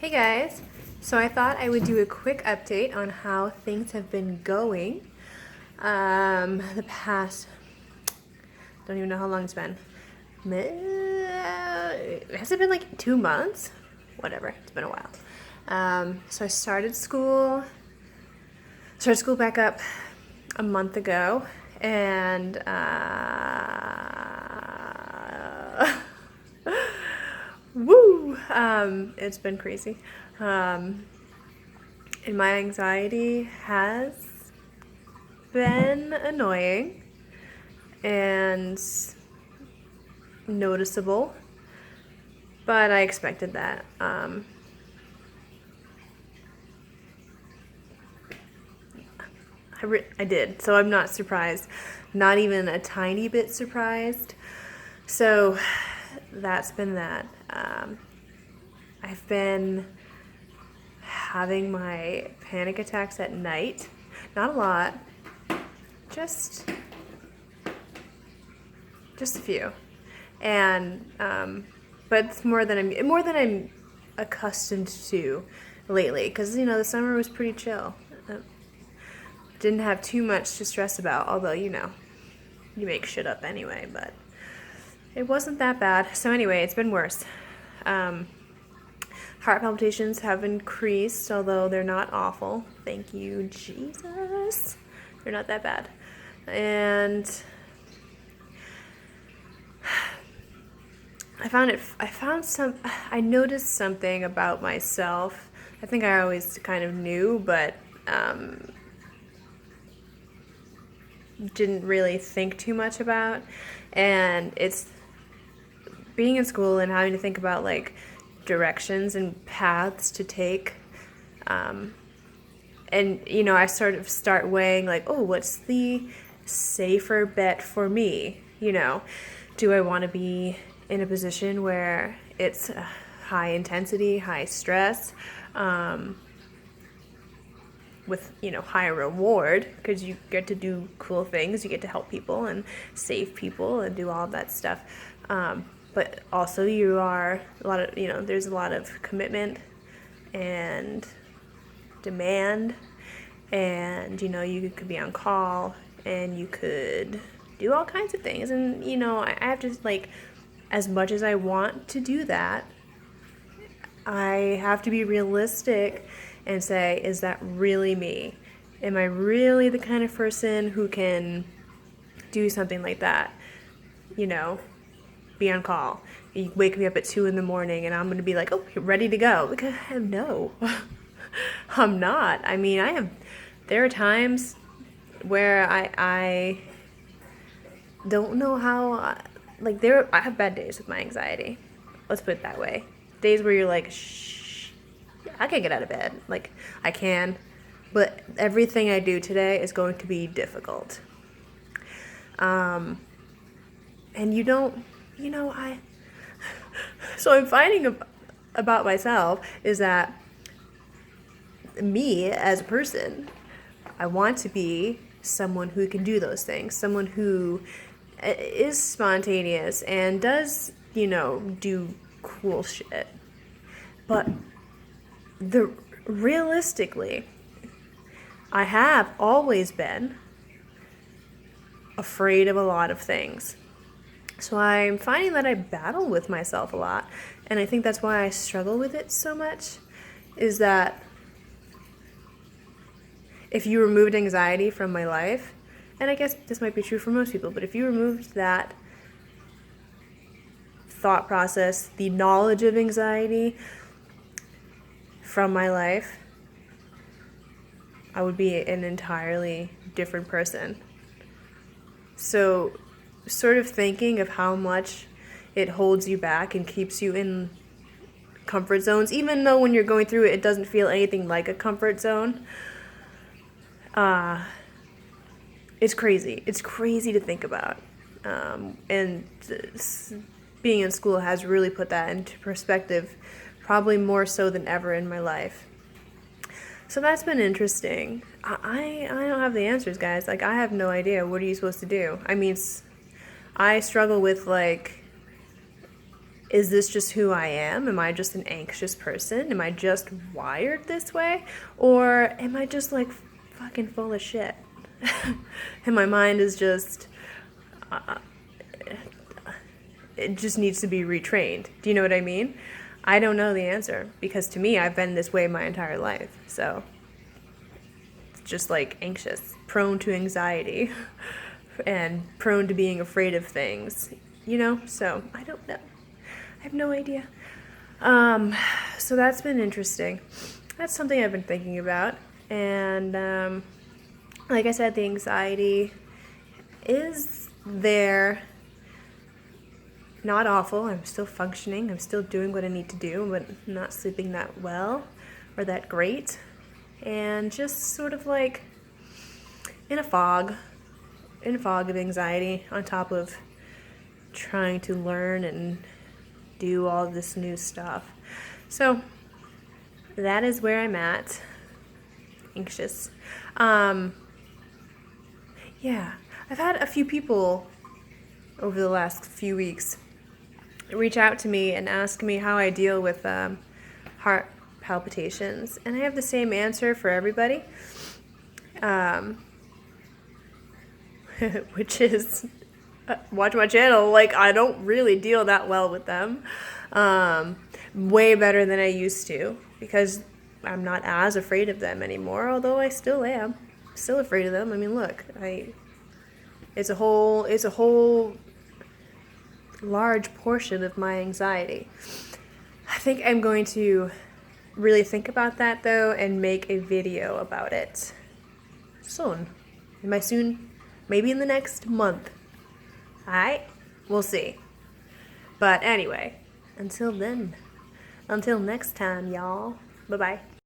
Hey guys, so I thought I would do a quick update on how things have been going. The past, don't even know how long it's been. Has it been like 2 months? Whatever, it's been a while. So I started school back up a month ago, and woo! It's been crazy. And my anxiety has been annoying and noticeable, but I expected that. I did, so I'm not surprised. Not even a tiny bit surprised. So that's been that. I've been having my panic attacks at night. Not a lot, just a few, and but it's more than I'm accustomed to lately. Because the summer was pretty chill. Didn't have too much to stress about. Although you make shit up anyway, but it wasn't that bad. So anyway, it's been worse. Heart palpitations have increased, although they're not awful. Thank you, Jesus. They're not that bad. And I noticed something about myself. I think I always kind of knew, but didn't really think too much about. And it's being in school and having to think about like directions and paths to take. And I sort of start weighing like, oh, what's the safer bet for me? Do I want to be in a position where it's high intensity, high stress, with high reward, because you get to do cool things, you get to help people and save people and do all of that stuff, but also there's a lot of commitment and demand, and you could be on call and you could do all kinds of things, and I have to, like, as much as I want to do that, I have to be realistic and say, is that really me? Am I really the kind of person who can do something like that? Be on call. You wake me up at 2 in the morning and I'm going to be like, oh, you're ready to go. Because no, I'm not. I mean, there are times where I don't know how, like, I have bad days with my anxiety. Let's put it that way. Days where you're like, shh, I can't get out of bed. Like, I can, but everything I do today is going to be difficult. And so I'm finding about myself is that me as a person, I want to be someone who can do those things, someone who is spontaneous and does, do cool shit. But realistically, I have always been afraid of a lot of things. So I'm finding that I battle with myself a lot, and I think that's why I struggle with it so much, is that if you removed anxiety from my life, and I guess this might be true for most people, but if you removed that thought process, the knowledge of anxiety from my life, I would be an entirely different person. So sort of thinking of how much it holds you back and keeps you in comfort zones, even though when you're going through it, it doesn't feel anything like a comfort zone. It's crazy. It's crazy to think about. And being in school has really put that into perspective, probably more so than ever in my life. So that's been interesting. I don't have the answers, guys. Like, I have no idea. What are you supposed to do? I mean, I struggle with, like, is this just who I am? Am I just an anxious person? Am I just wired this way? Or am I just like fucking full of shit? And my mind is just, it just needs to be retrained. Do you know what I mean? I don't know the answer, because to me, I've been this way my entire life. So it's just like anxious, prone to anxiety, and prone to being afraid of things, you know? So I don't know. I have no idea. So that's been interesting. That's something I've been thinking about. And like I said, the anxiety is there. Not awful. I'm still functioning. I'm still doing what I need to do, but not sleeping that well or that great. And just sort of like in a fog of anxiety, on top of trying to learn and do all this new stuff. So that is where I'm at. Anxious. Yeah, I've had a few people over the last few weeks reach out to me and ask me how I deal with heart palpitations, and I have the same answer for everybody, which is watch my channel. Like, I don't really deal that well with them, way better than I used to, because I'm not as afraid of them anymore, although I still am still afraid of them. I mean, look, it's a whole large portion of my anxiety. I think I'm going to really think about that, though, and make a video about it soon. Maybe in the next month. Alright? We'll see. But anyway, until next time, y'all. Bye-bye.